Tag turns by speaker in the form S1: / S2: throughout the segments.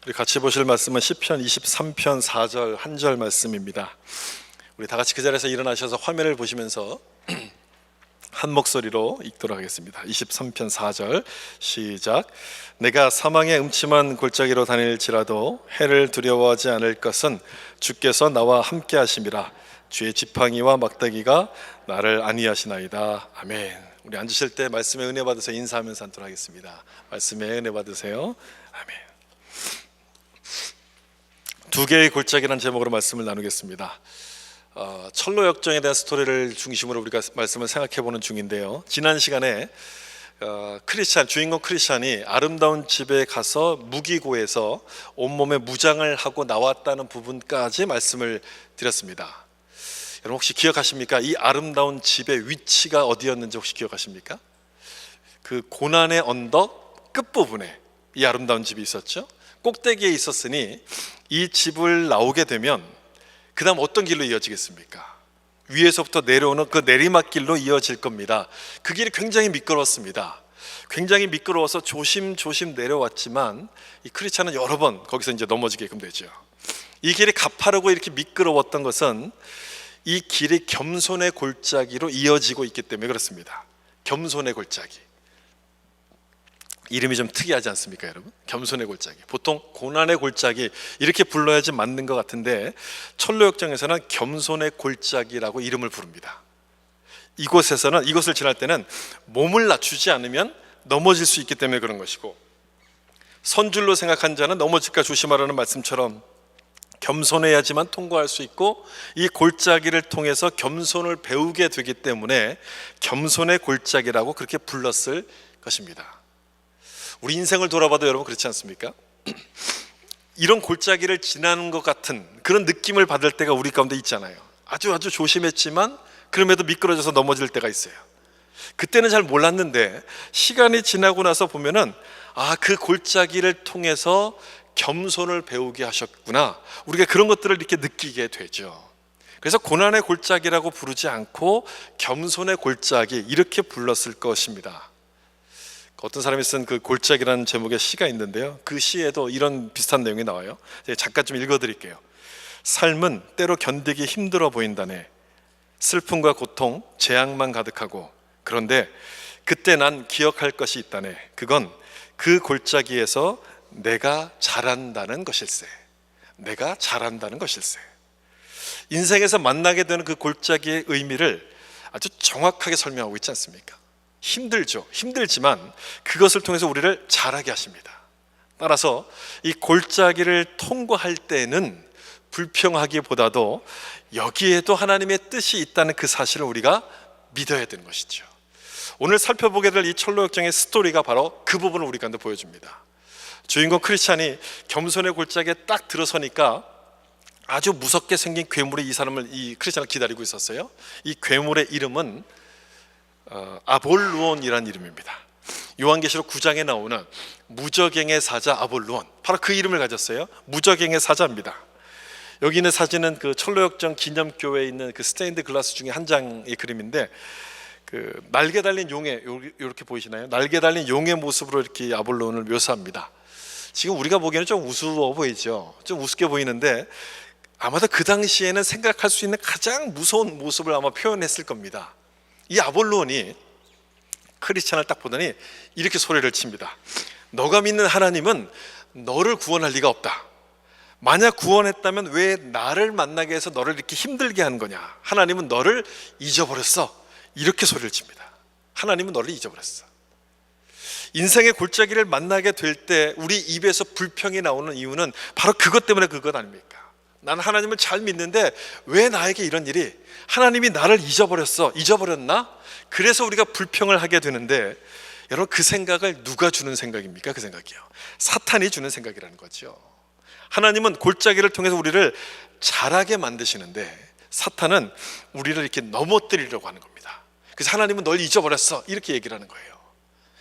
S1: 우리 같이 보실 말씀은 시편 23편 4절 한 절 말씀입니다. 우리 다 같이 그 자리에서 일어나셔서 화면을 보시면서 한 목소리로 읽도록 하겠습니다. 23편 4절 시작. 내가 사망의 음침한 골짜기로 다닐지라도 해를 두려워하지 않을 것은 주께서 나와 함께 하심이라. 주의 지팡이와 막대기가 나를 안위하시나이다. 아멘. 우리 앉으실 때 말씀의 은혜 받으세요. 인사하면서 앉도록 하겠습니다. 말씀의 은혜 받으세요. 아멘. 두 개의 골짜기라는 제목으로 말씀을 나누겠습니다. 철로 역정에 대한 스토리를 중심으로 우리가 말씀을 생각해 보는 중인데요. 지난 시간에 주인공 크리스찬이 아름다운 집에 가서 무기고에서 온몸에 무장을 하고 나왔다는 부분까지 말씀을 드렸습니다. 여러분 혹시 기억하십니까? 이 아름다운 집의 위치가 어디였는지 혹시 기억하십니까? 그 고난의 언덕 끝부분에 이 아름다운 집이 있었죠. 꼭대기에 있었으니 이 집을 나오게 되면 그 다음 어떤 길로 이어지겠습니까? 위에서부터 내려오는 그 내리막길로 이어질 겁니다. 그 길이 굉장히 미끄러웠습니다. 굉장히 미끄러워서 조심조심 내려왔지만 이 크리스찬은 여러 번 거기서 이제 넘어지게끔 되죠. 이 길이 가파르고 이렇게 미끄러웠던 것은 이 길이 겸손의 골짜기로 이어지고 있기 때문에 그렇습니다. 겸손의 골짜기. 이름이 좀 특이하지 않습니까, 여러분? 겸손의 골짜기. 보통 고난의 골짜기 이렇게 불러야지 맞는 것 같은데 철로역정에서는 겸손의 골짜기라고 이름을 부릅니다. 이곳을 지날 때는 몸을 낮추지 않으면 넘어질 수 있기 때문에 그런 것이고, 선줄로 생각한 자는 넘어질까 조심하라는 말씀처럼 겸손해야지만 통과할 수 있고, 이 골짜기를 통해서 겸손을 배우게 되기 때문에 겸손의 골짜기라고 그렇게 불렀을 것입니다. 우리 인생을 돌아봐도 여러분 그렇지 않습니까? 이런 골짜기를 지나는 것 같은 그런 느낌을 받을 때가 우리 가운데 있잖아요. 아주 조심했지만 그럼에도 미끄러져서 넘어질 때가 있어요. 그때는 잘 몰랐는데 시간이 지나고 나서 보면은 그 골짜기를 통해서 겸손을 배우게 하셨구나, 우리가 그런 것들을 이렇게 느끼게 되죠. 그래서 고난의 골짜기라고 부르지 않고 겸손의 골짜기 이렇게 불렀을 것입니다. 어떤 사람이 쓴 그 골짜기라는 제목의 시가 있는데요, 그 시에도 이런 비슷한 내용이 나와요. 잠깐 좀 읽어드릴게요. 삶은 때로 견디기 힘들어 보인다네. 슬픔과 고통, 재앙만 가득하고, 그런데 그때 난 기억할 것이 있다네. 그건 그 골짜기에서 내가 잘한다는 것일세. 내가 잘한다는 것일세. 인생에서 만나게 되는 그 골짜기의 의미를 아주 정확하게 설명하고 있지 않습니까? 힘들죠. 힘들지만 그것을 통해서 우리를 잘하게 하십니다. 따라서 이 골짜기를 통과할 때는 불평하기보다도 여기에도 하나님의 뜻이 있다는 그 사실을 우리가 믿어야 되는 것이죠. 오늘 살펴보게 될 이 철로역정의 스토리가 바로 그 부분을 우리 가운데 보여줍니다. 주인공 크리스찬이 겸손의 골짜기에 딱 들어서니까 아주 무섭게 생긴 괴물이 이 크리스찬을 기다리고 있었어요. 이 괴물의 이름은 아볼루온이라는 이름입니다. 요한계시록 9장에 나오는 무저갱의 사자 아볼루온, 바로 그 이름을 가졌어요. 무저갱의 사자입니다. 여기 있는 사진은 그 철로역정 기념교회에 있는 그 스테인드 글라스 중에 한 장의 그림인데, 그 날개 달린 용의, 이렇게 보이시나요? 날개 달린 용의 모습으로 이렇게 아볼루온을 묘사합니다. 지금 우리가 보기에는 좀 우스워 보이죠. 좀 우습게 보이는데 아마도 그 당시에는 생각할 수 있는 가장 무서운 모습을 아마 표현했을 겁니다. 이 아볼루온이 크리스찬을 딱 보더니 이렇게 소리를 칩니다. 너가 믿는 하나님은 너를 구원할 리가 없다. 만약 구원했다면 왜 나를 만나게 해서 너를 이렇게 힘들게 하는 거냐. 하나님은 너를 잊어버렸어. 이렇게 소리를 칩니다. 하나님은 너를 잊어버렸어. 인생의 골짜기를 만나게 될 때 우리 입에서 불평이 나오는 이유는 바로 그것 때문에 그것 아닙니까? 나는 하나님을 잘 믿는데 왜 나에게 이런 일이, 하나님이 나를 잊어버렸나? 그래서 우리가 불평을 하게 되는데, 여러분 그 생각을 누가 주는 생각입니까? 그 생각이요, 사탄이 주는 생각이라는 거죠. 하나님은 골짜기를 통해서 우리를 잘하게 만드시는데 사탄은 우리를 이렇게 넘어뜨리려고 하는 겁니다. 그래서 하나님은 널 잊어버렸어, 이렇게 얘기를 하는 거예요.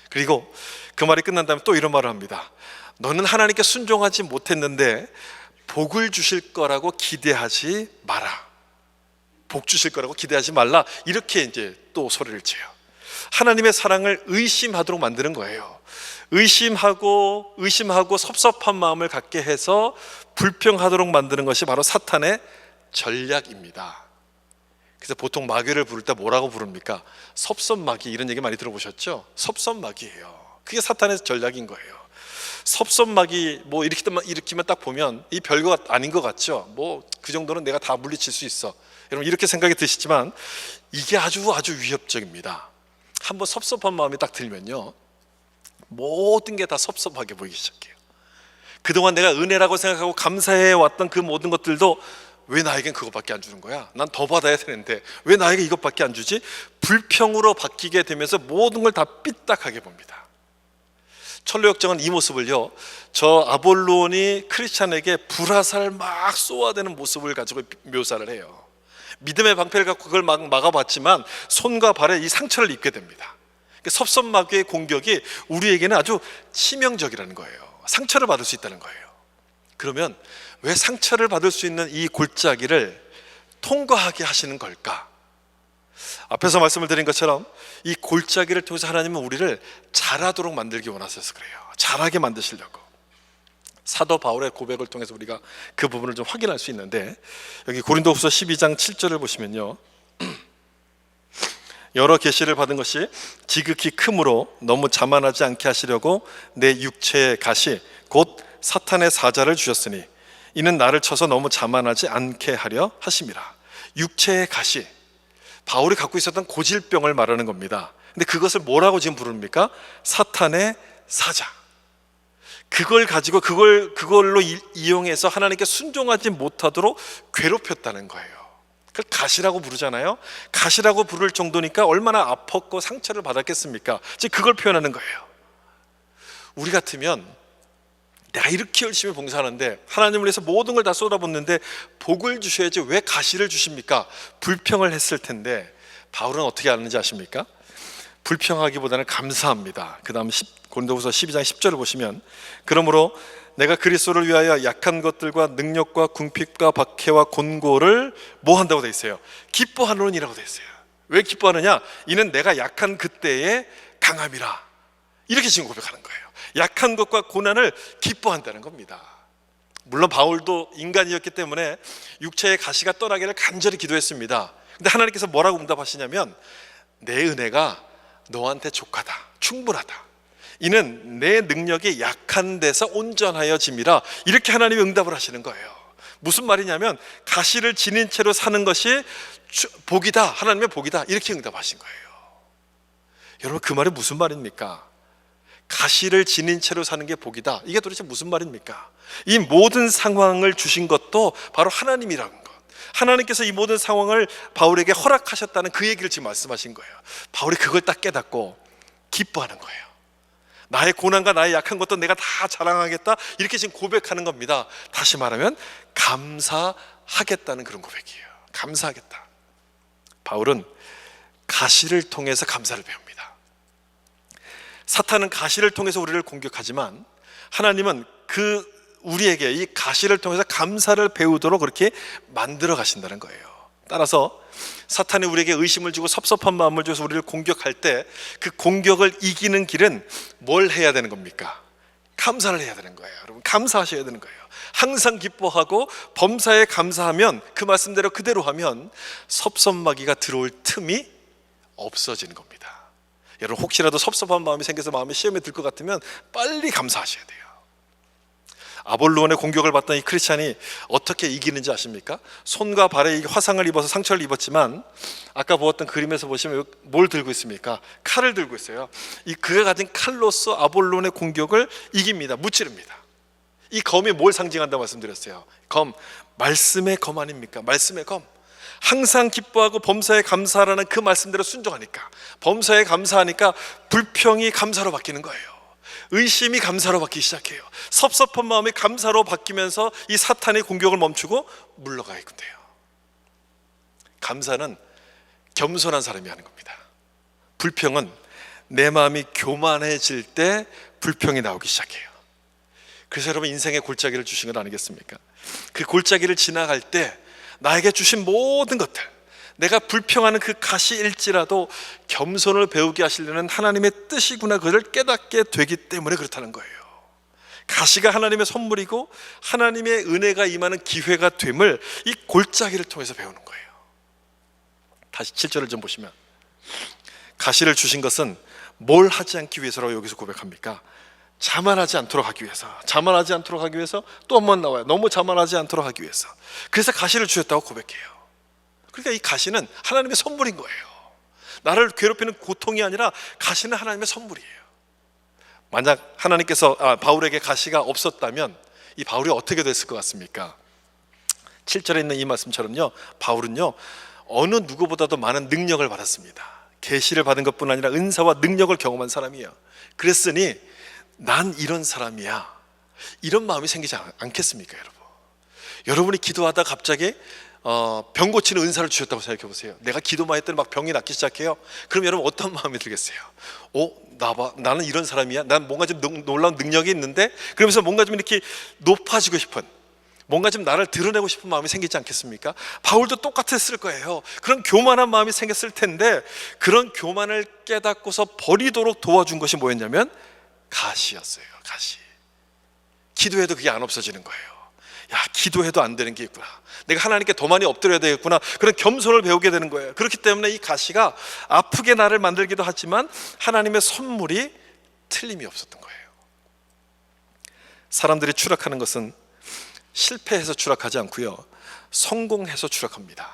S1: 그리고 그 말이 끝난 다음에 또 이런 말을 합니다. 너는 하나님께 순종하지 못했는데 복을 주실 거라고 기대하지 마라. 복 주실 거라고 기대하지 말라. 이렇게 이제 또 소리를 쳐요. 하나님의 사랑을 의심하도록 만드는 거예요. 의심하고 섭섭한 마음을 갖게 해서 불평하도록 만드는 것이 바로 사탄의 전략입니다. 그래서 보통 마귀를 부를 때 뭐라고 부릅니까? 섭섭마귀, 이런 얘기 많이 들어보셨죠? 섭섭마귀예요. 그게 사탄의 전략인 거예요. 섭섭마귀 뭐 일으키면 딱 보면 이 별거 아닌 것 같죠? 뭐 그 정도는 내가 다 물리칠 수 있어, 여러분 이렇게 생각이 드시지만 이게 아주 위협적입니다. 한번 섭섭한 마음이 딱 들면요, 모든 게 다 섭섭하게 보이기 시작해요. 그동안 내가 은혜라고 생각하고 감사해 왔던 그 모든 것들도 왜 나에겐 그것밖에 안 주는 거야? 난 더 받아야 되는데 왜 나에게 이것밖에 안 주지? 불평으로 바뀌게 되면서 모든 걸 다 삐딱하게 봅니다. 천로역정은 이 모습을요, 저 아볼론이 크리스찬에게 불화살 막 쏘아대는 모습을 가지고 묘사를 해요. 믿음의 방패를 갖고 그걸 막아봤지만 손과 발에 이 상처를 입게 됩니다. 섭섭마귀의 공격이 우리에게는 아주 치명적이라는 거예요. 상처를 받을 수 있다는 거예요. 그러면 왜 상처를 받을 수 있는 이 골짜기를 통과하게 하시는 걸까? 앞에서 말씀을 드린 것처럼 이 골짜기를 통해서 하나님은 우리를 잘하도록 만들기 원하셔서 그래요. 잘하게 만드시려고. 사도 바울의 고백을 통해서 우리가 그 부분을 좀 확인할 수 있는데, 여기 고린도후서 12장 7절을 보시면요, 여러 계시를 받은 것이 지극히 크므로 너무 자만하지 않게 하시려고 내 육체의 가시 곧 사탄의 사자를 주셨으니 이는 나를 쳐서 너무 자만하지 않게 하려 하심이라. 육체의 가시, 바울이 갖고 있었던 고질병을 말하는 겁니다. 근데 그것을 뭐라고 지금 부릅니까? 사탄의 사자. 그걸 가지고 그걸로 이용해서 하나님께 순종하지 못하도록 괴롭혔다는 거예요. 그걸 가시라고 부르잖아요. 가시라고 부를 정도니까 얼마나 아팠고 상처를 받았겠습니까? 지금 그걸 표현하는 거예요. 우리 같으면 내가 이렇게 열심히 봉사하는데 하나님을 위해서 모든 걸 다 쏟아붓는데 복을 주셔야지 왜 가시를 주십니까? 불평을 했을 텐데, 바울은 어떻게 하는지 아십니까? 불평하기보다는 감사합니다. 그 다음 고린도후서 12장 10절을 보시면, 그러므로 내가 그리스도를 위하여 약한 것들과 능력과 궁핍과 박해와 곤고를 뭐 한다고 되어 있어요? 기뻐하노니라고 되어 있어요. 왜 기뻐하느냐? 이는 내가 약한 그때의 강함이라. 이렇게 지금 고백하는 거예요. 약한 것과 고난을 기뻐한다는 겁니다. 물론 바울도 인간이었기 때문에 육체의 가시가 떠나기를 간절히 기도했습니다. 근데 하나님께서 뭐라고 응답하시냐면, 내 은혜가 너한테 족하다, 충분하다. 이는 내 능력이 약한 데서 온전하여짐이라. 이렇게 하나님이 응답을 하시는 거예요. 무슨 말이냐면 가시를 지닌 채로 사는 것이 복이다, 하나님의 복이다, 이렇게 응답하신 거예요. 여러분, 그 말이 무슨 말입니까? 가시를 지닌 채로 사는 게 복이다, 이게 도대체 무슨 말입니까? 이 모든 상황을 주신 것도 바로 하나님이라는 것, 하나님께서 이 모든 상황을 바울에게 허락하셨다는 그 얘기를 지금 말씀하신 거예요. 바울이 그걸 딱 깨닫고 기뻐하는 거예요. 나의 고난과 나의 약한 것도 내가 다 자랑하겠다, 이렇게 지금 고백하는 겁니다. 다시 말하면 감사하겠다는 그런 고백이에요. 감사하겠다. 바울은 가시를 통해서 감사를 배웁니다. 사탄은 가시를 통해서 우리를 공격하지만 하나님은 우리에게 이 가시를 통해서 감사를 배우도록 그렇게 만들어 가신다는 거예요. 따라서 사탄이 우리에게 의심을 주고 섭섭한 마음을 줘서 우리를 공격할 때 그 공격을 이기는 길은 뭘 해야 되는 겁니까? 감사를 해야 되는 거예요. 여러분, 감사하셔야 되는 거예요. 항상 기뻐하고 범사에 감사하면, 그 말씀대로 그대로 하면 섭섭마귀가 들어올 틈이 없어지는 겁니다. 여러분, 혹시라도 섭섭한 마음이 생겨서 마음에 시험에 들 것 같으면 빨리 감사하셔야 돼요. 아볼론의 공격을 받던 이 크리스찬이 어떻게 이기는지 아십니까? 손과 발에 화상을 입어서 상처를 입었지만 아까 보았던 그림에서 보시면 뭘 들고 있습니까? 칼을 들고 있어요. 그가 가진 칼로서 아볼론의 공격을 이깁니다. 무찌릅니다. 이 검이 뭘 상징한다고 말씀드렸어요? 검, 말씀의 검 아닙니까? 말씀의 검. 항상 기뻐하고 범사에 감사하라는 그 말씀대로 순종하니까, 범사에 감사하니까 불평이 감사로 바뀌는 거예요. 의심이 감사로 바뀌기 시작해요. 섭섭한 마음이 감사로 바뀌면서 이 사탄의 공격을 멈추고 물러가게 돼요. 감사는 겸손한 사람이 하는 겁니다. 불평은 내 마음이 교만해질 때 불평이 나오기 시작해요. 그래서 여러분, 인생의 골짜기를 주신 건 아니겠습니까? 그 골짜기를 지나갈 때 나에게 주신 모든 것들, 내가 불평하는 그 가시일지라도 겸손을 배우게 하시려는 하나님의 뜻이구나, 그걸 깨닫게 되기 때문에 그렇다는 거예요. 가시가 하나님의 선물이고 하나님의 은혜가 임하는 기회가 됨을 이 골짜기를 통해서 배우는 거예요. 다시 7절을 좀 보시면, 가시를 주신 것은 뭘 하지 않기 위해서라고 여기서 고백합니까? 자만하지 않도록 하기 위해서. 자만하지 않도록 하기 위해서 또 한 번 나와요. 너무 자만하지 않도록 하기 위해서. 그래서 가시를 주셨다고 고백해요. 그러니까 이 가시는 하나님의 선물인 거예요. 나를 괴롭히는 고통이 아니라 가시는 하나님의 선물이에요. 만약 하나님께서 바울에게 가시가 없었다면 이 바울이 어떻게 됐을 것 같습니까? 7절에 있는 이 말씀처럼요, 바울은요 어느 누구보다도 많은 능력을 받았습니다. 계시를 받은 것뿐 아니라 은사와 능력을 경험한 사람이에요. 그랬으니 난 이런 사람이야, 이런 마음이 생기지 않겠습니까? 여러분이 기도하다 갑자기 병 고치는 은사를 주셨다고 생각해 보세요. 내가 기도만 했더니 막 병이 낫기 시작해요. 그럼 여러분 어떤 마음이 들겠어요? 나는 이런 사람이야, 난 뭔가 좀 놀라운 능력이 있는데, 그러면서 뭔가 좀 이렇게 높아지고 싶은, 뭔가 좀 나를 드러내고 싶은 마음이 생기지 않겠습니까? 바울도 똑같았을 거예요. 그런 교만한 마음이 생겼을 텐데, 그런 교만을 깨닫고서 버리도록 도와준 것이 뭐였냐면 가시였어요. 가시. 기도해도 그게 안 없어지는 거예요. 야, 기도해도 안 되는 게 있구나, 내가 하나님께 더 많이 엎드려야 되겠구나, 그런 겸손을 배우게 되는 거예요. 그렇기 때문에 이 가시가 아프게 나를 만들기도 하지만 하나님의 선물이 틀림이 없었던 거예요. 사람들이 추락하는 것은 실패해서 추락하지 않고요, 성공해서 추락합니다.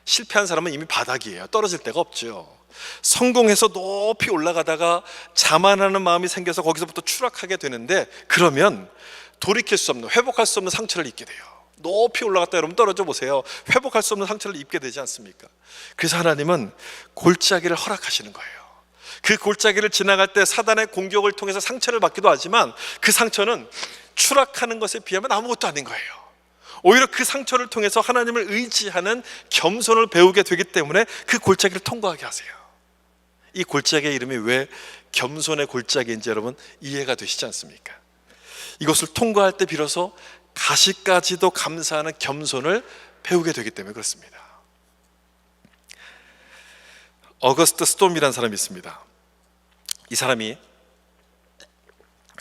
S1: 실패한 사람은 이미 바닥이에요. 떨어질 데가 없죠. 성공해서 높이 올라가다가 자만하는 마음이 생겨서 거기서부터 추락하게 되는데, 그러면 돌이킬 수 없는, 회복할 수 없는 상처를 입게 돼요. 높이 올라갔다 여러분 떨어져 보세요. 회복할 수 없는 상처를 입게 되지 않습니까? 그래서 하나님은 골짜기를 허락하시는 거예요. 그 골짜기를 지나갈 때 사단의 공격을 통해서 상처를 받기도 하지만 그 상처는 추락하는 것에 비하면 아무것도 아닌 거예요. 오히려 그 상처를 통해서 하나님을 의지하는 겸손을 배우게 되기 때문에 그 골짜기를 통과하게 하세요. 이 골짜기의 이름이 왜 겸손의 골짜기인지 여러분 이해가 되시지 않습니까? 이것을 통과할 때 비로소 가시까지도 감사하는 겸손을 배우게 되기 때문에 그렇습니다. 어거스트 스톰이라는 사람이 있습니다. 이 사람이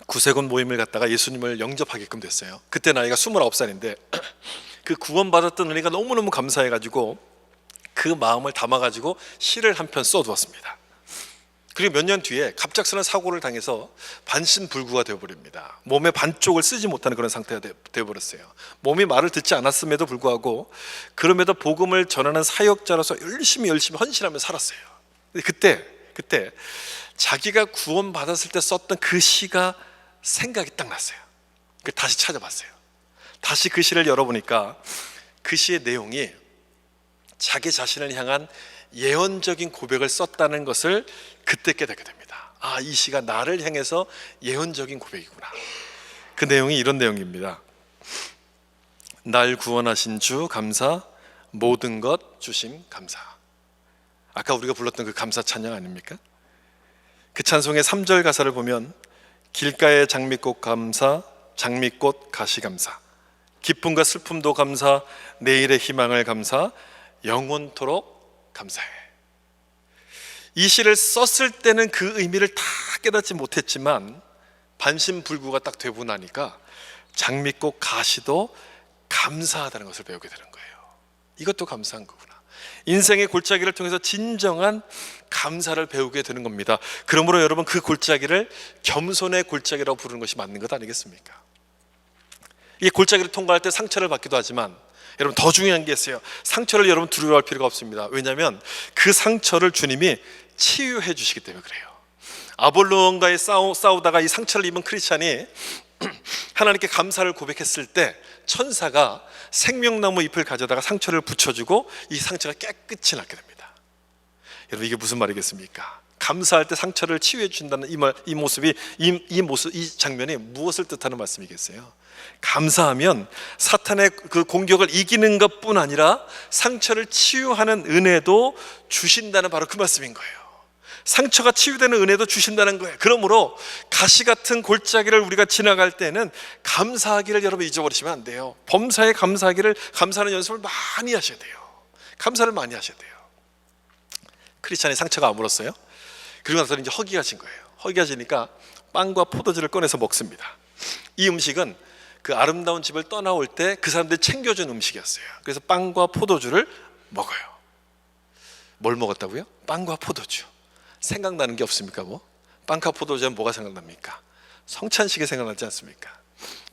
S1: 구세군 모임을 갔다가 예수님을 영접하게끔 됐어요. 그때 나이가 29살인데 그 구원받았던 은혜가 너무너무 감사해가지고 그 마음을 담아가지고 시를 한 편 써두었습니다. 그리고 몇 년 뒤에 갑작스러운 사고를 당해서 반신불구가 되어버립니다. 몸의 반쪽을 쓰지 못하는 그런 상태가 되어버렸어요. 몸이 말을 듣지 않았음에도 불구하고 그럼에도 복음을 전하는 사역자로서 열심히 헌신하며 살았어요. 그때 자기가 구원받았을 때 썼던 그 시가 생각이 딱 났어요. 다시 찾아봤어요. 다시 그 시를 열어보니까 그 시의 내용이 자기 자신을 향한 예언적인 고백을 썼다는 것을 그때 깨닫게 됩니다. 이 시가 나를 향해서 예언적인 고백이구나. 그 내용이 이런 내용입니다. 날 구원하신 주 감사, 모든 것 주심 감사. 아까 우리가 불렀던 그 감사 찬양 아닙니까? 그 찬송의 3절 가사를 보면 길가의 장미꽃 감사, 장미꽃 가시 감사, 기쁨과 슬픔도 감사, 내일의 희망을 감사, 영원토록 감사해. 이 시를 썼을 때는 그 의미를 다 깨닫지 못했지만 반신불구가 딱 되고 나니까 장미꽃 가시도 감사하다는 것을 배우게 되는 거예요. 이것도 감사한 거구나. 인생의 골짜기를 통해서 진정한 감사를 배우게 되는 겁니다. 그러므로 여러분 그 골짜기를 겸손의 골짜기라고 부르는 것이 맞는 것 아니겠습니까? 이 골짜기를 통과할 때 상처를 받기도 하지만 여러분 더 중요한 게 있어요. 상처를 여러분 두려워할 필요가 없습니다. 왜냐하면 그 상처를 주님이 치유해 주시기 때문에 그래요. 아볼론과의 싸우다가 이 상처를 입은 크리스찬이 하나님께 감사를 고백했을 때 천사가 생명나무 잎을 가져다가 상처를 붙여주고 이 상처가 깨끗이 낫게 됩니다. 여러분 이게 무슨 말이겠습니까? 감사할 때 상처를 치유해 준다는 이 모습이 이 장면이 무엇을 뜻하는 말씀이겠어요? 감사하면 사탄의 그 공격을 이기는 것뿐 아니라 상처를 치유하는 은혜도 주신다는 바로 그 말씀인 거예요. 상처가 치유되는 은혜도 주신다는 거예요. 그러므로 가시 같은 골짜기를 우리가 지나갈 때는 감사하기를 여러분 잊어버리시면 안 돼요. 범사에 감사하는 연습을 많이 하셔야 돼요. 감사를 많이 하셔야 돼요. 크리스찬의 상처가 아물었어요. 그리고 나서 이제 허기가 진 거예요. 허기가 지니까 빵과 포도주를 꺼내서 먹습니다. 이 음식은 그 아름다운 집을 떠나올 때 그 사람들이 챙겨준 음식이었어요. 그래서 빵과 포도주를 먹어요. 뭘 먹었다고요? 빵과 포도주. 생각나는 게 없습니까? 뭐 빵과 포도주는 뭐가 생각납니까? 성찬식이 생각나지 않습니까?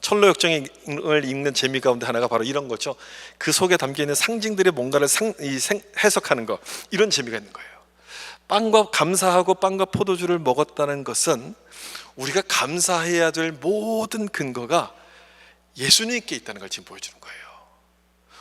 S1: 철로역정을 읽는 재미 가운데 하나가 바로 이런 거죠. 그 속에 담겨있는 상징들의 뭔가를 해석하는 거, 이런 재미가 있는 거예요. 빵과 감사하고 빵과 포도주를 먹었다는 것은 우리가 감사해야 될 모든 근거가 예수님께 있다는 걸 지금 보여주는 거예요.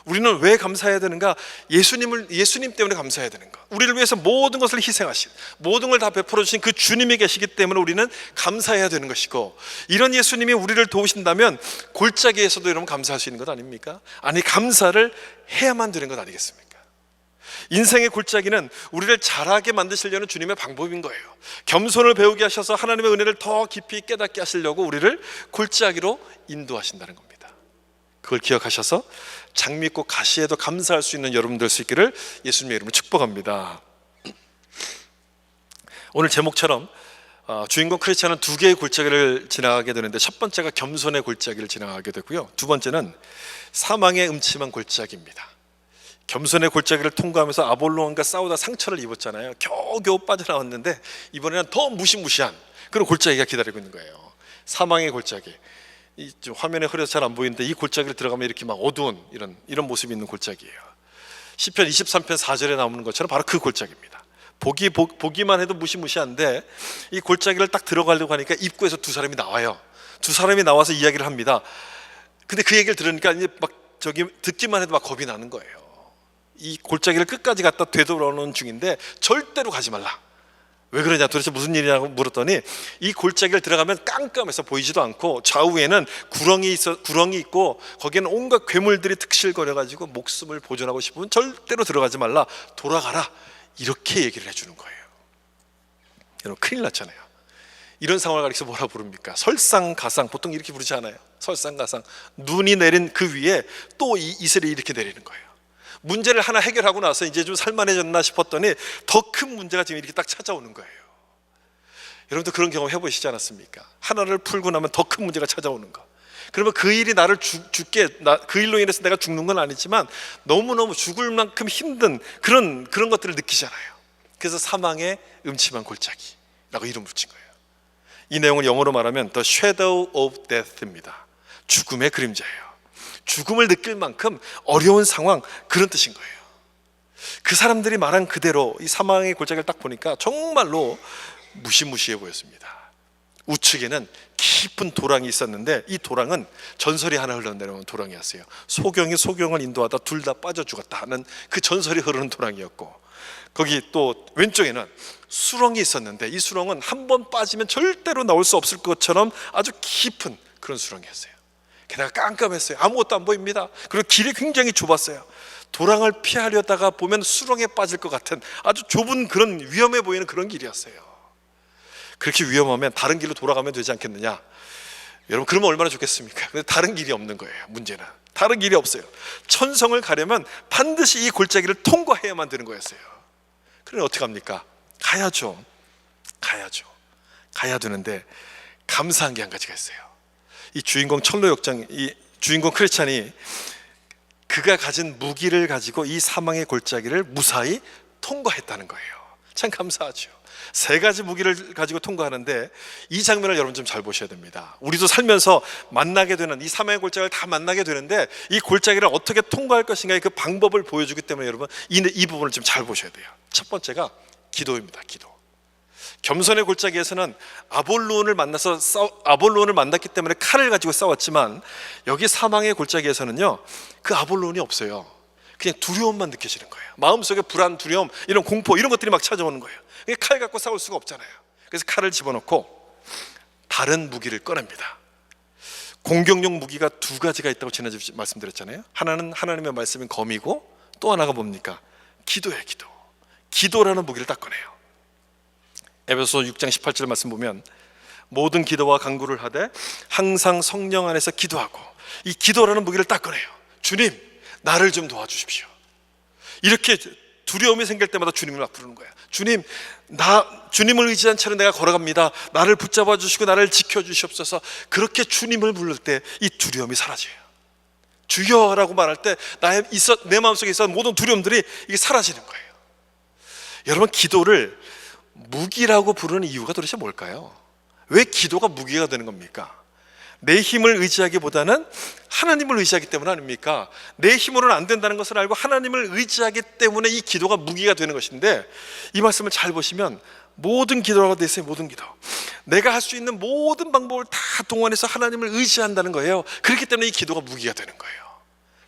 S1: 우리는 왜 감사해야 되는가? 예수님 때문에 감사해야 되는 거. 우리를 위해서 모든 것을 희생하신, 모든 걸 다 베풀어 주신 그 주님이 계시기 때문에 우리는 감사해야 되는 것이고, 이런 예수님이 우리를 도우신다면 골짜기에서도 여러분 감사할 수 있는 것 아닙니까? 아니, 감사를 해야만 되는 것 아니겠습니까? 인생의 골짜기는 우리를 잘하게 만드시려는 주님의 방법인 거예요. 겸손을 배우게 하셔서 하나님의 은혜를 더 깊이 깨닫게 하시려고 우리를 골짜기로 인도하신다는 겁니다. 그걸 기억하셔서 장미꽃 가시에도 감사할 수 있는 여러분 될 수 있기를 예수님의 이름으로 축복합니다. 오늘 제목처럼 주인공 크리스찬은 두 개의 골짜기를 지나가게 되는데, 첫 번째가 겸손의 골짜기를 지나가게 되고요, 두 번째는 사망의 음침한 골짜기입니다. 겸손의 골짜기를 통과하면서 아볼론과 싸우다 상처를 입었잖아요. 겨우겨우 빠져나왔는데 이번에는 더 무시무시한 그런 골짜기가 기다리고 있는 거예요. 사망의 골짜기. 이 화면에 흐려서 잘 안 보이는데 이 골짜기를 들어가면 이렇게 막 어두운 이런 모습이 있는 골짜기예요. 시편 23편 4절에 나오는 것처럼 바로 그 골짜기입니다. 보기만 해도 무시무시한데 이 골짜기를 딱 들어가려고 하니까 입구에서 두 사람이 나와요. 두 사람이 나와서 이야기를 합니다. 근데 그 얘기를 들으니까 이제 막 듣기만 해도 막 겁이 나는 거예요. 이 골짜기를 끝까지 갔다 되돌아오는 중인데 절대로 가지 말라. 왜 그러냐, 도대체 무슨 일이냐고 물었더니 이 골짜기를 들어가면 깜깜해서 보이지도 않고 좌우에는 구렁이 있고 거기에는 온갖 괴물들이 특실거려가지고 목숨을 보존하고 싶으면 절대로 들어가지 말라, 돌아가라, 이렇게 얘기를 해주는 거예요. 여러분, 큰일 났잖아요. 이런 상황을 가리켜서 뭐라 부릅니까? 설상가상. 보통 이렇게 부르지 않아요? 설상가상. 눈이 내린 그 위에 또 이슬이 이렇게 내리는 거예요. 문제를 하나 해결하고 나서 이제 좀 살만해졌나 싶었더니 더 큰 문제가 지금 이렇게 딱 찾아오는 거예요. 여러분도 그런 경험 해보시지 않았습니까? 하나를 풀고 나면 더 큰 문제가 찾아오는 거. 그러면 그 일이 나를 그 일로 인해서 내가 죽는 건 아니지만 너무너무 죽을 만큼 힘든 그런 것들을 느끼잖아요. 그래서 사망의 음침한 골짜기라고 이름을 붙인 거예요. 이 내용을 영어로 말하면 The Shadow of Death입니다. 죽음의 그림자예요. 죽음을 느낄 만큼 어려운 상황, 그런 뜻인 거예요. 그 사람들이 말한 그대로 이 사망의 골짜기를 딱 보니까 정말로 무시무시해 보였습니다. 우측에는 깊은 도랑이 있었는데 이 도랑은 전설이 하나 흘러내려오는 도랑이었어요. 소경이 소경을 인도하다 둘 다 빠져 죽었다 하는 그 전설이 흐르는 도랑이었고, 거기 또 왼쪽에는 수렁이 있었는데 이 수렁은 한 번 빠지면 절대로 나올 수 없을 것처럼 아주 깊은 그런 수렁이었어요. 게다가 깜깜했어요. 아무것도 안 보입니다. 그리고 길이 굉장히 좁았어요. 도랑을 피하려다가 보면 수렁에 빠질 것 같은 아주 좁은 그런 위험해 보이는 그런 길이었어요. 그렇게 위험하면 다른 길로 돌아가면 되지 않겠느냐? 여러분, 그러면 얼마나 좋겠습니까? 근데 다른 길이 없는 거예요. 문제는 다른 길이 없어요. 천성을 가려면 반드시 이 골짜기를 통과해야만 되는 거였어요. 그러면 어떻게 합니까? 가야죠. 가야 되는데 감사한 게 한 가지가 있어요. 이 주인공 철로역장, 이 주인공 크리스찬이 그가 가진 무기를 가지고 이 사망의 골짜기를 무사히 통과했다는 거예요. 참 감사하죠. 세 가지 무기를 가지고 통과하는데 이 장면을 여러분 좀 잘 보셔야 됩니다. 우리도 살면서 만나게 되는 이 사망의 골짜기를 다 만나게 되는데 이 골짜기를 어떻게 통과할 것인가의 그 방법을 보여주기 때문에 여러분 이 부분을 좀 잘 보셔야 돼요. 첫 번째가 기도입니다. 기도. 겸손의 골짜기에서는 아볼론을 만났기 때문에 칼을 가지고 싸웠지만 여기 사망의 골짜기에서는요, 그 아볼론이 없어요. 그냥 두려움만 느껴지는 거예요. 마음속에 불안, 두려움, 이런 공포, 이런 것들이 막 찾아오는 거예요. 칼 갖고 싸울 수가 없잖아요. 그래서 칼을 집어넣고 다른 무기를 꺼냅니다. 공격용 무기가 두 가지가 있다고 지난주에 말씀드렸잖아요. 하나는 하나님의 말씀인 검이고 또 하나가 뭡니까? 기도예요. 기도라는 무기를 딱 꺼내요. 에베소 6장 18절 말씀 보면 모든 기도와 간구를 하되 항상 성령 안에서 기도하고, 이 기도라는 무기를 딱 꺼내요. 주님, 나를 좀 도와주십시오. 이렇게 두려움이 생길 때마다 주님을 막 부르는 거야. 주님, 주님을 의지한 채로 내가 걸어갑니다. 나를 붙잡아 주시고 나를 지켜 주시옵소서. 그렇게 주님을 부를 때 이 두려움이 사라져요. 주여라고 말할 때 내 마음속에 있었던 모든 두려움들이 이게 사라지는 거예요. 여러분, 기도를 무기라고 부르는 이유가 도대체 뭘까요? 왜 기도가 무기가 되는 겁니까? 내 힘을 의지하기보다는 하나님을 의지하기 때문 아닙니까? 내 힘으로는 안 된다는 것을 알고 하나님을 의지하기 때문에 이 기도가 무기가 되는 것인데, 이 말씀을 잘 보시면 모든 기도라고 되어 있어요. 모든 기도, 내가 할 수 있는 모든 방법을 다 동원해서 하나님을 의지한다는 거예요. 그렇기 때문에 이 기도가 무기가 되는 거예요.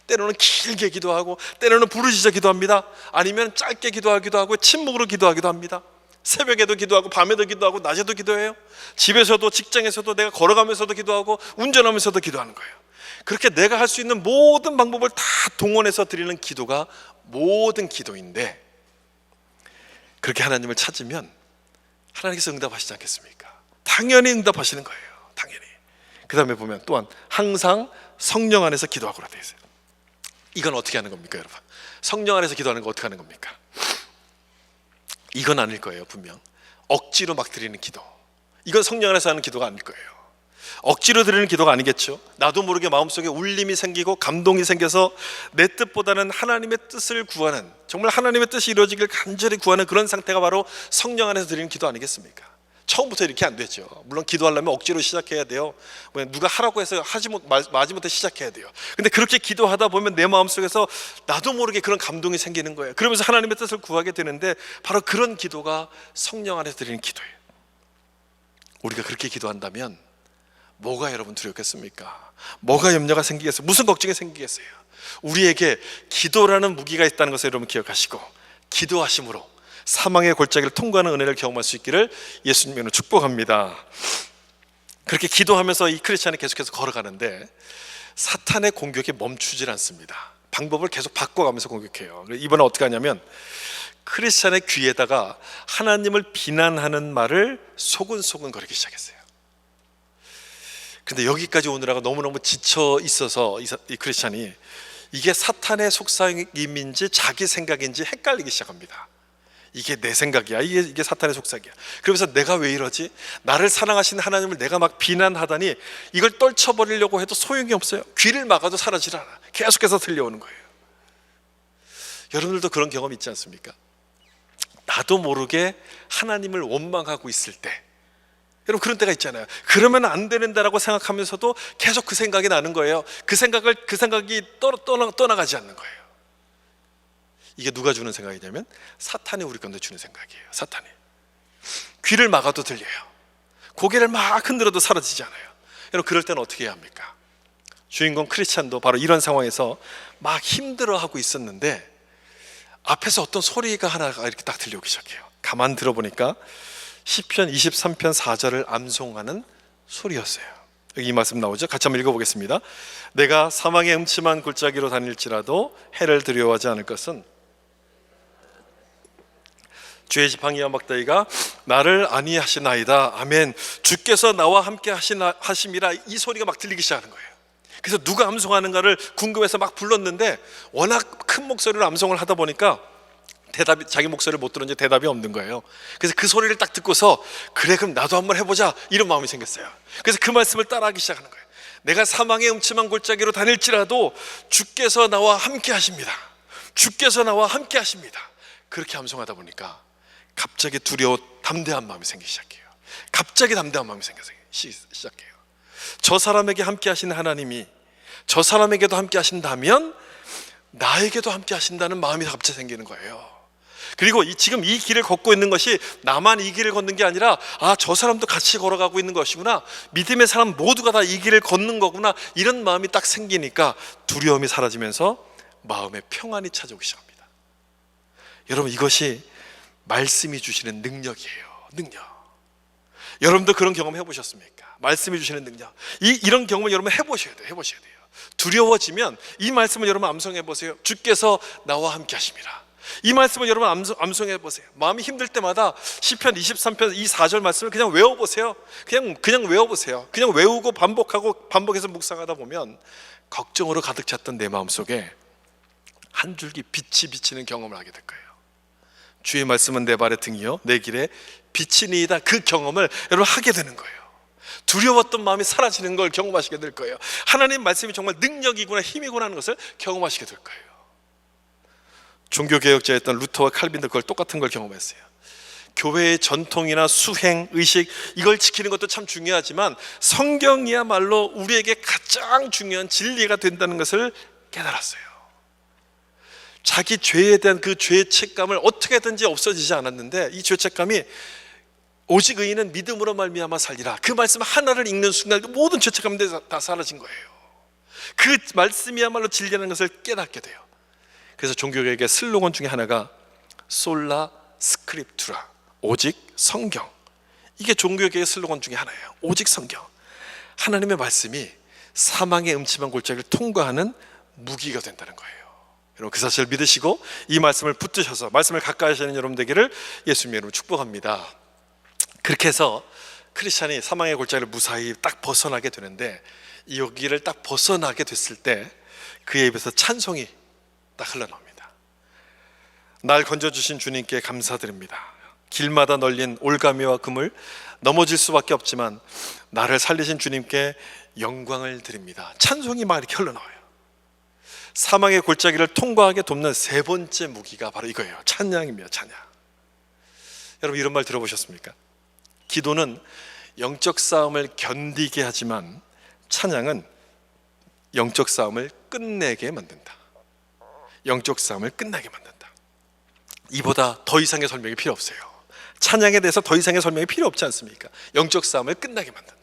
S1: 때로는 길게 기도하고, 때로는 부르짖어 기도합니다. 아니면 짧게 기도하기도 하고, 침묵으로 기도하기도 합니다. 새벽에도 기도하고, 밤에도 기도하고, 낮에도 기도해요. 집에서도, 직장에서도, 내가 걸어가면서도 기도하고, 운전하면서도 기도하는 거예요. 그렇게 내가 할 수 있는 모든 방법을 다 동원해서 드리는 기도가 모든 기도인데, 그렇게 하나님을 찾으면 하나님께서 응답하시지 않겠습니까? 당연히 응답하시는 거예요. 당연히. 그 다음에 보면 또한 항상 성령 안에서 기도하고라 되어 있어요. 이건 어떻게 하는 겁니까, 여러분? 성령 안에서 기도하는 거 어떻게 하는 겁니까? 이건 아닐 거예요. 분명 억지로 막 드리는 기도, 이건 성령 안에서 하는 기도가 아닐 거예요. 억지로 드리는 기도가 아니겠죠. 나도 모르게 마음속에 울림이 생기고 감동이 생겨서 내 뜻보다는 하나님의 뜻을 구하는, 정말 하나님의 뜻이 이루어지길 간절히 구하는 그런 상태가 바로 성령 안에서 드리는 기도 아니겠습니까? 처음부터 이렇게 안 되죠. 물론 기도하려면 억지로 시작해야 돼요. 누가 하라고 해서 마지못해 시작해야 돼요. 근데 그렇게 기도하다 보면 내 마음속에서 나도 모르게 그런 감동이 생기는 거예요. 그러면서 하나님의 뜻을 구하게 되는데, 바로 그런 기도가 성령 안에서 드리는 기도예요. 우리가 그렇게 기도한다면 뭐가 여러분 두렵겠습니까? 뭐가 염려가 생기겠어요? 무슨 걱정이 생기겠어요? 우리에게 기도라는 무기가 있다는 것을 여러분 기억하시고, 기도하심으로 사망의 골짜기를 통과하는 은혜를 경험할 수 있기를 예수님으로 축복합니다. 그렇게 기도하면서 이 크리스찬이 계속해서 걸어가는데 사탄의 공격이 멈추질 않습니다. 방법을 계속 바꿔가면서 공격해요. 이번에 어떻게 하냐면, 크리스찬의 귀에다가 하나님을 비난하는 말을 소근소근 거리기 시작했어요. 근데 여기까지 오느라고 너무너무 지쳐 있어서 이 크리스찬이 이게 사탄의 속삭임인지 자기 생각인지 헷갈리기 시작합니다. 이게 내 생각이야, 이게 사탄의 속삭이야. 그러면서 내가 왜 이러지? 나를 사랑하시는 하나님을 내가 막 비난하다니 이걸 떨쳐버리려고 해도 소용이 없어요. 귀를 막아도 사라지지 않아. 계속해서 들려오는 거예요. 여러분들도 그런 경험 있지 않습니까? 나도 모르게 하나님을 원망하고 있을 때, 여러분 그런 때가 있잖아요. 그러면 안 되는다라고 생각하면서도 계속 그 생각이 나는 거예요. 그 생각이 떠나가지 않는 거예요. 이게 누가 주는 생각이냐면 사탄이 우리 가운데 주는 생각이에요. 사탄이. 귀를 막아도 들려요. 고개를 막 흔들어도 사라지지 않아요. 여러분 그럴 때는 어떻게 해야 합니까? 주인공 크리스찬도 바로 이런 상황에서 막 힘들어하고 있었는데 앞에서 어떤 소리가 하나가 이렇게 딱 들려오기 시작해요. 가만 들어보니까 시편 23편 4절을 암송하는 소리였어요. 여기 이 말씀 나오죠? 같이 한번 읽어보겠습니다. 내가 사망의 음침한 골짜기로 다닐지라도 해를 두려워하지 않을 것은 주의 지팡이와 막대기가 나를 안위하시나이다. 아멘. 주께서 나와 함께 하심이라. 이 소리가 막 들리기 시작하는 거예요. 그래서 누가 암송하는가를 궁금해서 막 불렀는데 워낙 큰 목소리로 암송을 하다 보니까 대답이, 자기 목소리를 못 들었는지 대답이 없는 거예요. 그래서 그 소리를 딱 듣고서 그래 그럼 나도 한번 해보자 이런 마음이 생겼어요. 그래서 그 말씀을 따라하기 시작하는 거예요. 내가 사망의 음침한 골짜기로 다닐지라도 주께서 나와 함께 하십니다. 주께서 나와 함께 하십니다. 그렇게 암송하다 보니까 갑자기 담대한 마음이 생기기 시작해요. 갑자기 담대한 마음이 생겨서 시작해요. 저 사람에게 함께 하시는 하나님이 저 사람에게도 함께 하신다면 나에게도 함께 하신다는 마음이 갑자기 생기는 거예요. 그리고 지금 이 길을 걷고 있는 것이 나만 이 길을 걷는 게 아니라 저 사람도 같이 걸어가고 있는 것이구나, 믿음의 사람 모두가 다 이 길을 걷는 거구나, 이런 마음이 딱 생기니까 두려움이 사라지면서 마음의 평안이 찾아오기 시작합니다. 여러분 이것이 말씀이 주시는 능력이에요. 능력. 여러분도 그런 경험 해보셨습니까? 말씀이 주시는 능력. 이런 경험을 여러분 해보셔야 돼요. 두려워지면 이 말씀을 여러분 암송해 보세요. 주께서 나와 함께 하십니다. 이 말씀을 여러분 암송해 보세요. 마음이 힘들 때마다 시편 23편 이 4절 말씀을 그냥 외워보세요. 그냥 외워보세요. 그냥 외우고 반복해서 묵상하다 보면 걱정으로 가득 찼던 내 마음속에 한 줄기 빛이 비치는 경험을 하게 될 거예요. 주의 말씀은 내 발의 등이요 내 길에 빛이니이다. 그 경험을 여러분 하게 되는 거예요. 두려웠던 마음이 사라지는 걸 경험하시게 될 거예요. 하나님 말씀이 정말 능력이구나 힘이구나 하는 것을 경험하시게 될 거예요. 종교개혁자였던 루터와 칼빈도 그걸 똑같은 걸 경험했어요. 교회의 전통이나 수행, 의식 이걸 지키는 것도 참 중요하지만 성경이야말로 우리에게 가장 중요한 진리가 된다는 것을 깨달았어요. 자기 죄에 대한 그 죄책감을 어떻게든지 없어지지 않았는데 이 죄책감이 오직 의인은 믿음으로 말미암아 살리라. 그 말씀 하나를 읽는 순간 모든 죄책감들이 다 사라진 거예요. 그 말씀이야말로 진리라는 것을 깨닫게 돼요. 그래서 종교개혁의 슬로건 중에 하나가 솔라 스크립투라, 오직 성경. 이게 종교개혁의 슬로건 중에 하나예요. 오직 성경. 하나님의 말씀이 사망의 음침한 골짜기를 통과하는 무기가 된다는 거예요. 여러분 그 사실을 믿으시고 이 말씀을 붙드셔서 말씀을 가까이 하시는 여러분 되기를 예수님의 이름으로 축복합니다. 그렇게 해서 크리스찬이 사망의 골짜기를 무사히 딱 벗어나게 되는데 여기를 딱 벗어나게 됐을 때 그의 입에서 찬송이 딱 흘러나옵니다. 날 건져주신 주님께 감사드립니다. 길마다 널린 올가미와 금을 넘어질 수밖에 없지만 나를 살리신 주님께 영광을 드립니다. 찬송이 막 이렇게 흘러나와요. 사망의 골짜기를 통과하게 돕는 세 번째 무기가 바로 이거예요. 찬양입니다. 찬양. 여러분 이런 말 들어보셨습니까? 기도는 영적 싸움을 견디게 하지만 찬양은 영적 싸움을 끝내게 만든다. 영적 싸움을 끝나게 만든다. 이보다 더 이상의 설명이 필요 없어요. 찬양에 대해서 더 이상의 설명이 필요 없지 않습니까? 영적 싸움을 끝나게 만든다.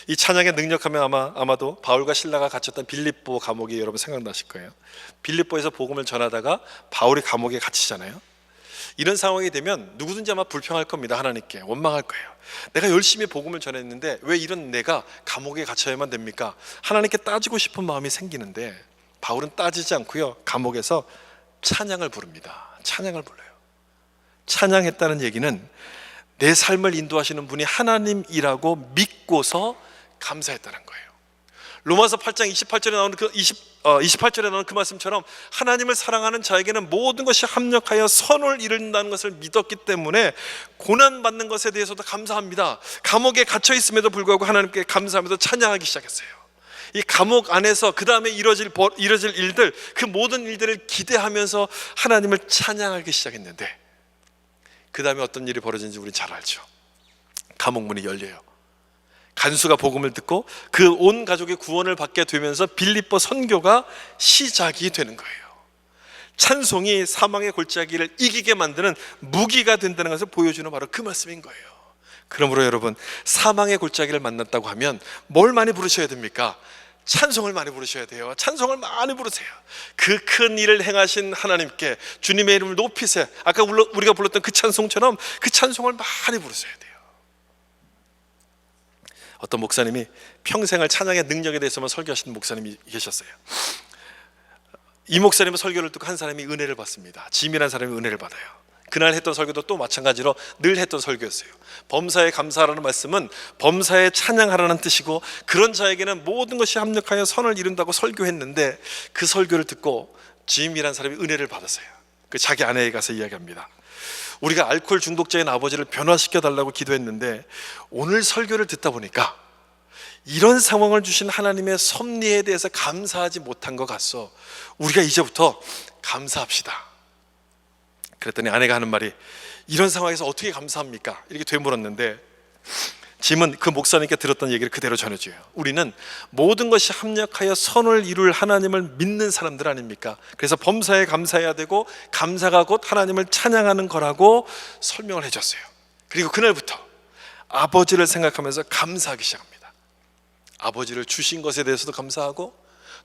S1: 이 찬양의 능력하면 아마도 바울과 실라가 갇혔던 빌립보 감옥이 여러분 생각나실 거예요. 빌립보에서 복음을 전하다가 바울이 감옥에 갇히잖아요. 이런 상황이 되면 누구든지 아마 불평할 겁니다. 하나님께 원망할 거예요. 내가 열심히 복음을 전했는데 왜 이런 내가 감옥에 갇혀야만 됩니까? 하나님께 따지고 싶은 마음이 생기는데 바울은 따지지 않고요 감옥에서 찬양을 부릅니다. 찬양을 불러요. 찬양했다는 얘기는 내 삶을 인도하시는 분이 하나님이라고 믿고서 감사했다는 거예요. 로마서 8장 28절에 나오는 28절에 나오는 그 말씀처럼 하나님을 사랑하는 자에게는 모든 것이 합력하여 선을 이룬다는 것을 믿었기 때문에 고난받는 것에 대해서도 감사합니다. 감옥에 갇혀 있음에도 불구하고 하나님께 감사하면서 찬양하기 시작했어요. 이 감옥 안에서 그 다음에 이뤄질 일들, 그 모든 일들을 기대하면서 하나님을 찬양하기 시작했는데 그 다음에 어떤 일이 벌어지는지 우리 잘 알죠. 감옥 문이 열려요. 간수가 복음을 듣고 그 온 가족의 구원을 받게 되면서 빌립보 선교가 시작이 되는 거예요. 찬송이 사망의 골짜기를 이기게 만드는 무기가 된다는 것을 보여주는 바로 그 말씀인 거예요. 그러므로 여러분 사망의 골짜기를 만났다고 하면 뭘 많이 부르셔야 됩니까? 찬송을 많이 부르셔야 돼요. 찬송을 많이 부르세요. 그 큰 일을 행하신 하나님께 주님의 이름을 높이세요. 아까 우리가 불렀던 그 찬송처럼 그 찬송을 많이 부르셔야 돼요. 어떤 목사님이 평생을 찬양의 능력에 대해서만 설교하시는 목사님이 계셨어요. 이 목사님의 설교를 듣고 한 사람이 은혜를 받습니다. 짐이라는 사람이 은혜를 받아요. 그날 했던 설교도 또 마찬가지로 늘 했던 설교였어요. 범사에 감사하라는 말씀은 범사에 찬양하라는 뜻이고 그런 자에게는 모든 것이 합력하여 선을 이룬다고 설교했는데 그 설교를 듣고 짐이라는 사람이 은혜를 받았어요. 그 자기 아내에 가서 이야기합니다. 우리가 알코올 중독자인 아버지를 변화시켜 달라고 기도했는데 오늘 설교를 듣다 보니까 이런 상황을 주신 하나님의 섭리에 대해서 감사하지 못한 것 같소. 우리가 이제부터 감사합시다. 그랬더니 아내가 하는 말이 이런 상황에서 어떻게 감사합니까? 이렇게 되물었는데 짐은 그 목사님께 들었던 얘기를 그대로 전해줘요. 우리는 모든 것이 합력하여 선을 이룰 하나님을 믿는 사람들 아닙니까? 그래서 범사에 감사해야 되고 감사가 곧 하나님을 찬양하는 거라고 설명을 해줬어요. 그리고 그날부터 아버지를 생각하면서 감사하기 시작합니다. 아버지를 주신 것에 대해서도 감사하고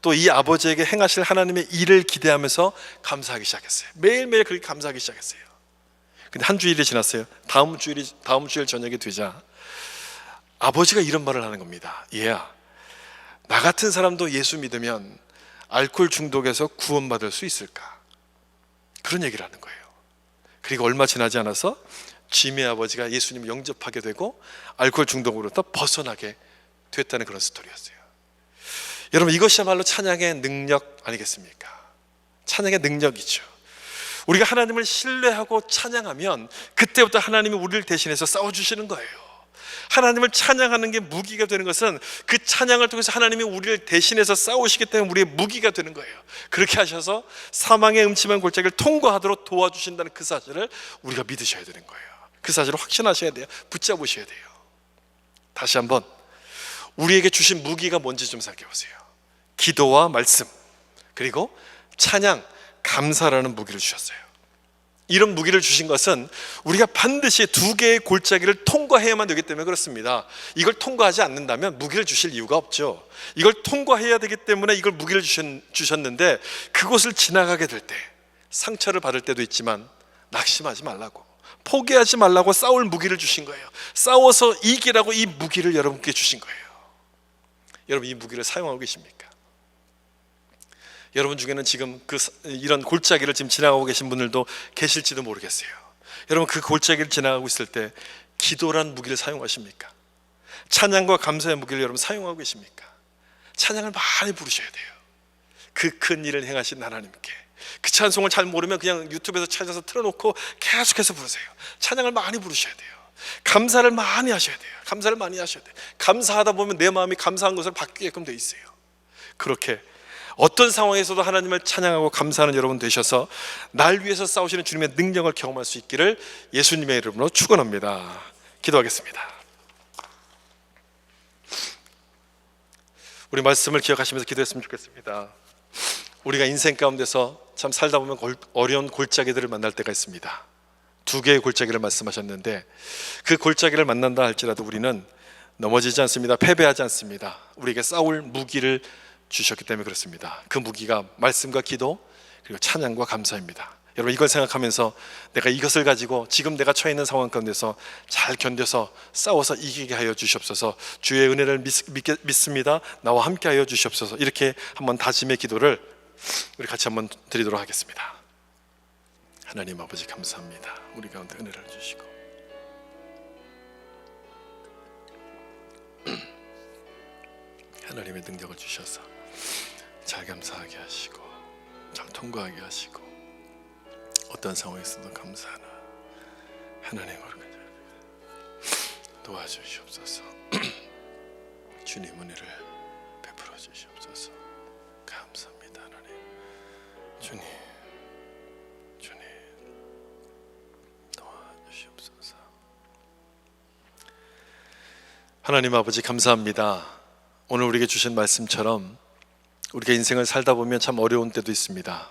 S1: 또 이 아버지에게 행하실 하나님의 일을 기대하면서 감사하기 시작했어요. 매일매일 그렇게 감사하기 시작했어요. 근데 한 주일이 지났어요. 다음 주일 저녁이 되자 아버지가 이런 말을 하는 겁니다. 얘야, 나 같은 사람도 예수 믿으면 알코올 중독에서 구원받을 수 있을까? 그런 얘기를 하는 거예요. 그리고 얼마 지나지 않아서 짐의 아버지가 예수님을 영접하게 되고 알코올 중독으로부터 벗어나게 됐다는 그런 스토리였어요. 여러분 이것이야말로 찬양의 능력 아니겠습니까? 찬양의 능력이죠. 우리가 하나님을 신뢰하고 찬양하면 그때부터 하나님이 우리를 대신해서 싸워주시는 거예요. 하나님을 찬양하는 게 무기가 되는 것은 그 찬양을 통해서 하나님이 우리를 대신해서 싸우시기 때문에 우리의 무기가 되는 거예요. 그렇게 하셔서 사망의 음침한 골짜기를 통과하도록 도와주신다는 그 사실을 우리가 믿으셔야 되는 거예요. 그 사실을 확신하셔야 돼요. 붙잡으셔야 돼요. 다시 한번 우리에게 주신 무기가 뭔지 좀 생각해 보세요. 기도와 말씀, 그리고 찬양, 감사라는 무기를 주셨어요. 이런 무기를 주신 것은 우리가 반드시 두 개의 골짜기를 통과해야만 되기 때문에 그렇습니다. 이걸 통과하지 않는다면 무기를 주실 이유가 없죠. 이걸 통과해야 되기 때문에 이걸 무기를 주셨는데, 그곳을 지나가게 될 때 상처를 받을 때도 있지만 낙심하지 말라고, 포기하지 말라고 싸울 무기를 주신 거예요. 싸워서 이기라고 이 무기를 여러분께 주신 거예요. 여러분, 이 무기를 사용하고 계십니까? 여러분 중에는 지금 이런 골짜기를 지금 지나가고 계신 분들도 계실지도 모르겠어요. 여러분, 그 골짜기를 지나가고 있을 때 기도란 무기를 사용하십니까? 찬양과 감사의 무기를 여러분 사용하고 계십니까? 찬양을 많이 부르셔야 돼요. 그 큰 일을 행하신 하나님께. 그 찬송을 잘 모르면 그냥 유튜브에서 찾아서 틀어놓고 계속해서 부르세요. 찬양을 많이 부르셔야 돼요. 감사를 많이 하셔야 돼요. 감사를 많이 하셔야 돼요. 감사하다 보면 내 마음이 감사한 것을 받게끔 돼 있어요. 그렇게 어떤 상황에서도 하나님을 찬양하고 감사하는 여러분 되셔서 날 위해서 싸우시는 주님의 능력을 경험할 수 있기를 예수님의 이름으로 축원합니다. 기도하겠습니다. 우리 말씀을 기억하시면서 기도했으면 좋겠습니다. 우리가 인생 가운데서 참 살다 보면 어려운 골짜기들을 만날 때가 있습니다. 두 개의 골짜기를 말씀하셨는데, 그 골짜기를 만난다 할지라도 우리는 넘어지지 않습니다. 패배하지 않습니다. 우리에게 싸울 무기를 주셨기 때문에 그렇습니다. 그 무기가 말씀과 기도, 그리고 찬양과 감사입니다. 여러분, 이걸 생각하면서 내가 이것을 가지고 지금 내가 처해 있는 상황 가운데서 잘 견뎌서 싸워서 이기게 하여 주시옵소서. 주의 은혜를 믿습니다. 나와 함께 하여 주시옵소서. 이렇게 한번 다짐의 기도를 우리 같이 한번 드리도록 하겠습니다. 하나님 아버지, 감사합니다. 우리 가운데 은혜를 주시고 하나님의 능력을 주셔서 잘 감사하게 하시고 잘 통과하게 하시고 어떤 상황에서도 감사하는 하나님을 도와주시옵소서. 주님 은혜를 베풀어 주시옵소서. 감사합니다. 하나님, 주님 도와주시옵소서. 하나님 아버지, 감사합니다. 오늘 우리에게 주신 말씀처럼 우리가 인생을 살다 보면 참 어려운 때도 있습니다.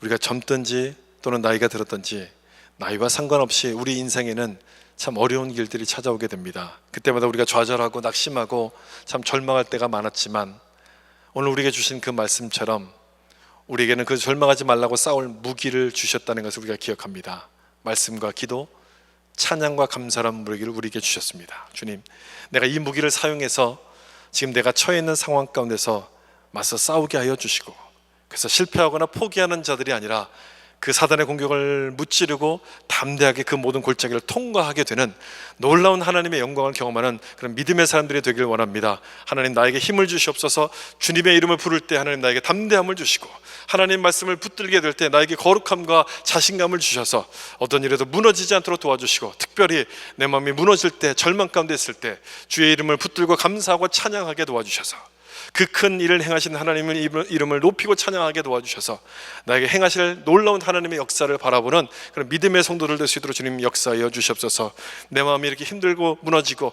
S1: 우리가 젊든지 또는 나이가 들었든지 나이와 상관없이 우리 인생에는 참 어려운 길들이 찾아오게 됩니다. 그때마다 우리가 좌절하고 낙심하고 참 절망할 때가 많았지만, 오늘 우리에게 주신 그 말씀처럼 우리에게는 그 절망하지 말라고 싸울 무기를 주셨다는 것을 우리가 기억합니다. 말씀과 기도, 찬양과 감사라는 무기를 우리에게 주셨습니다. 주님, 내가 이 무기를 사용해서 지금 내가 처해 있는 상황 가운데서 맞서 싸우게 하여 주시고, 그래서 실패하거나 포기하는 자들이 아니라 그 사단의 공격을 무찌르고 담대하게 그 모든 골짜기를 통과하게 되는 놀라운 하나님의 영광을 경험하는 그런 믿음의 사람들이 되길 원합니다. 하나님, 나에게 힘을 주시옵소서. 주님의 이름을 부를 때 하나님 나에게 담대함을 주시고, 하나님 말씀을 붙들게 될 때 나에게 거룩함과 자신감을 주셔서 어떤 일에도 무너지지 않도록 도와주시고, 특별히 내 마음이 무너질 때, 절망 가운데 있을 때 주의 이름을 붙들고 감사하고 찬양하게 도와주셔서, 그 큰 일을 행하신 하나님의 이름을 높이고 찬양하게 도와주셔서 나에게 행하실 놀라운 하나님의 역사를 바라보는 그런 믿음의 성도들 될 수 있도록 주님 역사하여 주시옵소서. 내 마음이 이렇게 힘들고 무너지고